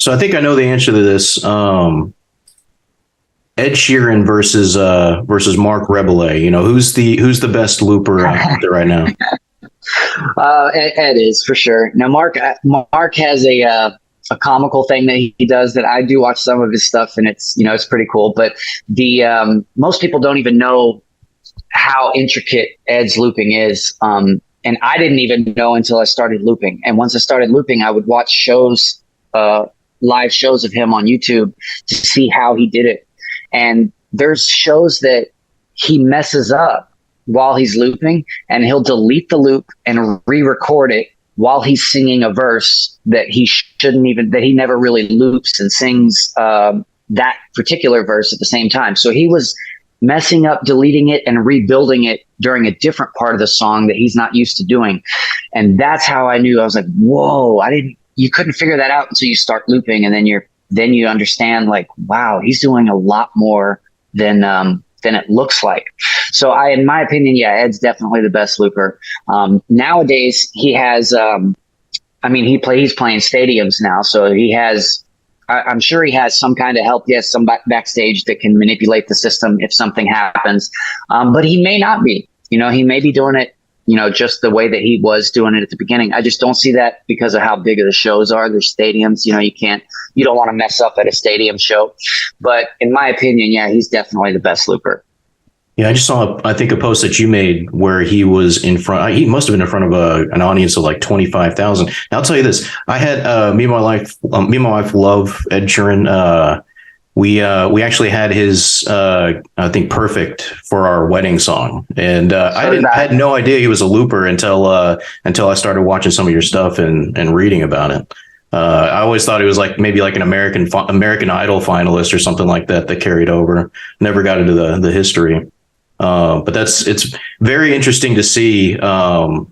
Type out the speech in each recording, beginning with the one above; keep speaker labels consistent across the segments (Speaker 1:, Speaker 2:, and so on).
Speaker 1: So I think I know the answer to this. Ed Sheeran versus Marc Rebillet. Who's the best looper out there right now?
Speaker 2: Ed is for sure. Now, Mark has a comical thing that he does that I do watch some of his stuff, and it's pretty cool. But the most people don't even know how intricate Ed's looping is. And I didn't even know until I started looping. And once I started looping, I would watch shows, live shows of him on YouTube to see how he did it. And there's shows that he messes up while he's looping, and he'll delete the loop and re-record it while he's singing a verse that he never really loops and sings that particular verse at the same time. So he was messing up, deleting it, and rebuilding it during a different part of the song that he's not used to doing. And that's how I knew. I was like, whoa, you couldn't figure that out until you start looping, and then you understand, like, wow, he's doing a lot more than it looks like. So in my opinion, yeah, Ed's definitely the best looper. Nowadays he has, he's playing stadiums now. So I'm sure he has some kind of help. Yes, some backstage that can manipulate the system if something happens. But he may not be, he may be doing it, just the way that he was doing it at the beginning. I just don't see that because of how big of the shows are. There's stadiums, you don't want to mess up at a stadium show. But in my opinion, yeah, he's definitely the best looper.
Speaker 1: Yeah, I just saw, I think, a post that you made where he was in front. He must have been in front of an audience of like 25,000. Now, I'll tell you this: I had me and my wife love Ed Sheeran. We actually had his I think "Perfect" for our wedding song, and had no idea he was a looper until I started watching some of your stuff and reading about it. I always thought he was maybe an American Idol finalist or something like that carried over. Never got into the history. But it's very interesting to see,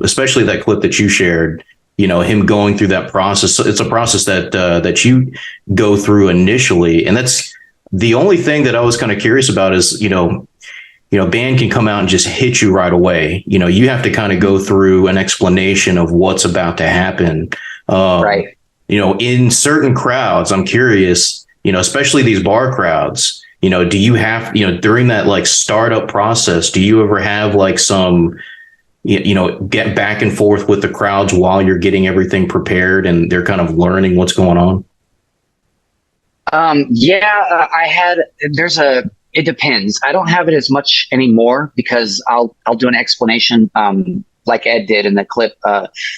Speaker 1: especially that clip that you shared, him going through that process. It's a process that you go through initially. And that's the only thing that I was kind of curious about is, band can come out and just hit you right away. You have to kind of go through an explanation of what's about to happen.
Speaker 2: Right.
Speaker 1: In certain crowds, I'm curious, especially these bar crowds, do you have, during that startup process, do you ever have some, get back and forth with the crowds while you're getting everything prepared and they're kind of learning what's going on? It depends. I don't have it as much anymore because I'll do an explanation, like Ed did in the clip,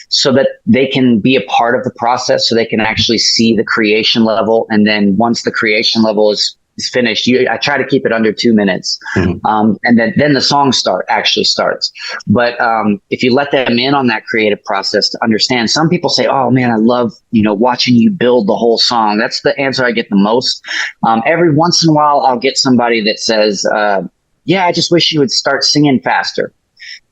Speaker 1: so that they can be a part of the process, so they can actually see the creation level. And then once the creation level is finished, I try to keep it under 2 minutes. Mm-hmm. And then the song actually starts. But if you let them in on that creative process to understand, some people say, oh man, I love, watching you build the whole song. That's the answer I get the most. Every once in a while, I'll get somebody that says, I just wish you would start singing faster.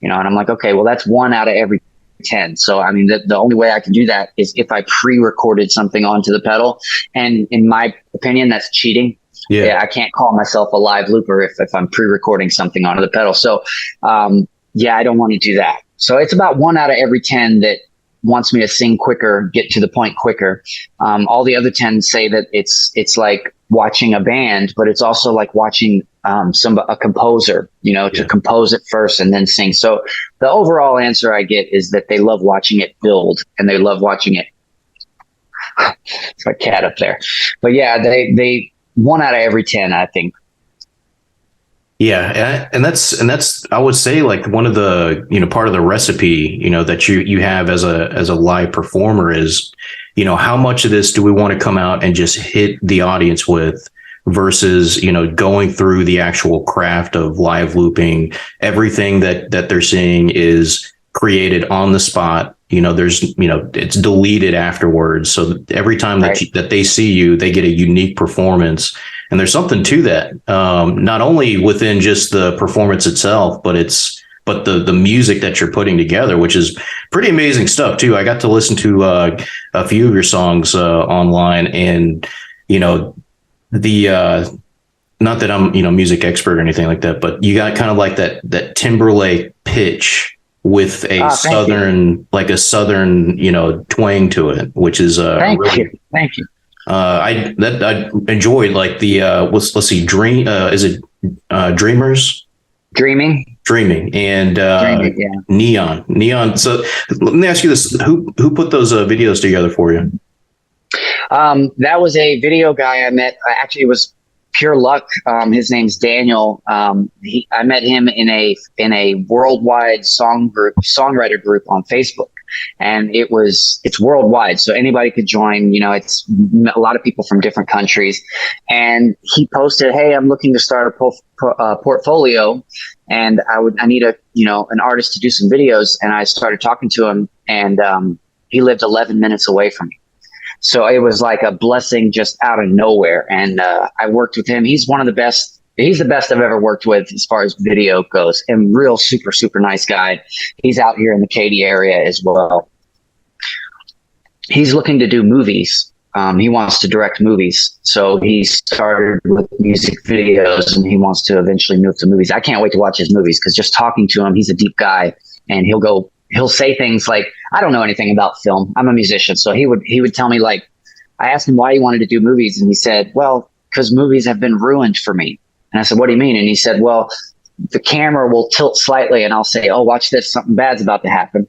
Speaker 1: And I'm like, okay, well, that's 1 out of every 10. So, the only way I can do that is if I pre-recorded something onto the pedal. And in my opinion, that's cheating. Yeah, I can't call myself a live looper if I'm pre-recording something onto the pedal. So, I don't want to do that. So it's about 1 out of every 10 that wants me to sing quicker, get to the point quicker. All the other 10 say that it's like watching a band, but it's also like watching a composer, to compose it first and then sing. So the overall answer I get is that they love watching it build and they love watching it. It's my cat up there. But yeah, they 1 out of every 10, I think. Yeah, and that's I would say one of the part of the recipe that you have as a live performer is how much of this do we want to come out and just hit the audience with versus going through the actual craft of live looping. Everything that they're seeing is created on the spot. There's it's deleted afterwards. So every time that they see you, they get a unique performance. And there's something to that, not only within just the performance itself, but the music that you're putting together, which is pretty amazing stuff too. I got to listen to a few of your songs online, and the not that I'm music expert or anything like that, but you got kind of like that Timberlake pitch with a southern twang to it, which is
Speaker 2: thank you.
Speaker 3: I enjoyed like the let's see, Dream is it Dreamers? Dreaming and
Speaker 1: Dreaming, yeah.
Speaker 3: Neon. So let me ask you this: who put those videos together for you?
Speaker 1: That was a video guy I met. Actually, it was pure luck. His name's Daniel. I met him in a worldwide songwriter group on Facebook, and it's worldwide, so anybody could join. You know, it's a lot of people from different countries. And he posted, "Hey, I'm looking to start a portfolio, and I need an artist to do some videos." And I started talking to him, and he lived 11 minutes away from me. So it was like a blessing just out of nowhere. And I worked with him. He's one of the best. He's the best I've ever worked with as far as video goes, and real super, super nice guy. He's out here in the Katy area as well. He's looking to do movies. He wants to direct movies. So he started with music videos, and he wants to eventually move to movies. I can't wait to watch his movies, because just talking to him, he's a deep guy, and he'll say things like, I don't know anything about film. I'm a musician. So he would tell me, like, I asked him why he wanted to do movies. And he said, well, because movies have been ruined for me. And I said, what do you mean? And he said, well, the camera will tilt slightly and I'll say, oh, watch this, something bad's about to happen.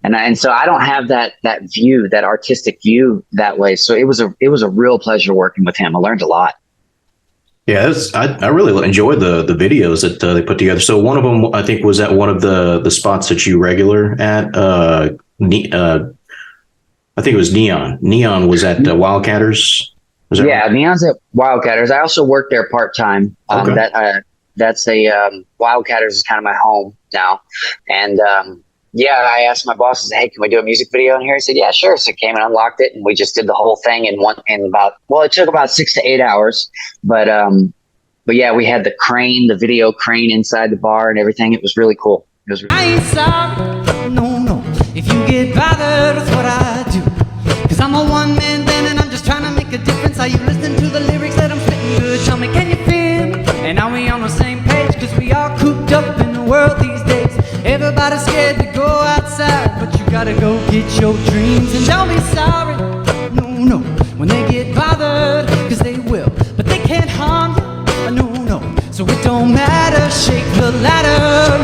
Speaker 1: And so I don't have that view, that artistic view that way. So it was a real pleasure working with him. I learned a lot.
Speaker 3: Yeah, I really enjoyed the videos that they put together. So one of them, I think, was at one of the spots that you regular at. I think it was Neon. Neon was at Wildcatters. Was that right?
Speaker 1: Neon's at Wildcatters. I also work there part-time.
Speaker 3: Okay.
Speaker 1: That's Wildcatters is kind of my home now. And I asked my boss, I said, hey, can we do a music video in here? He said, yeah, sure. So I came and unlocked it, and we just did the whole thing in it took about 6 to 8 hours. But yeah, we had the video crane inside the bar and everything. It was really cool. It was
Speaker 4: I ain't sorry, no, if you get bothered with what I do. Cause I'm a one-man band and I'm just trying to make a difference. Are you listening to the lyrics that I'm spitting good? Tell me, can you feel me? And are we on the same page? Cause we all cooped up in the world these days. Everybody's scared to go outside, but you gotta go get your dreams. And don't be sorry, no, when they get bothered, cause they will, but they can't harm you, no. So it don't matter, shake the ladder.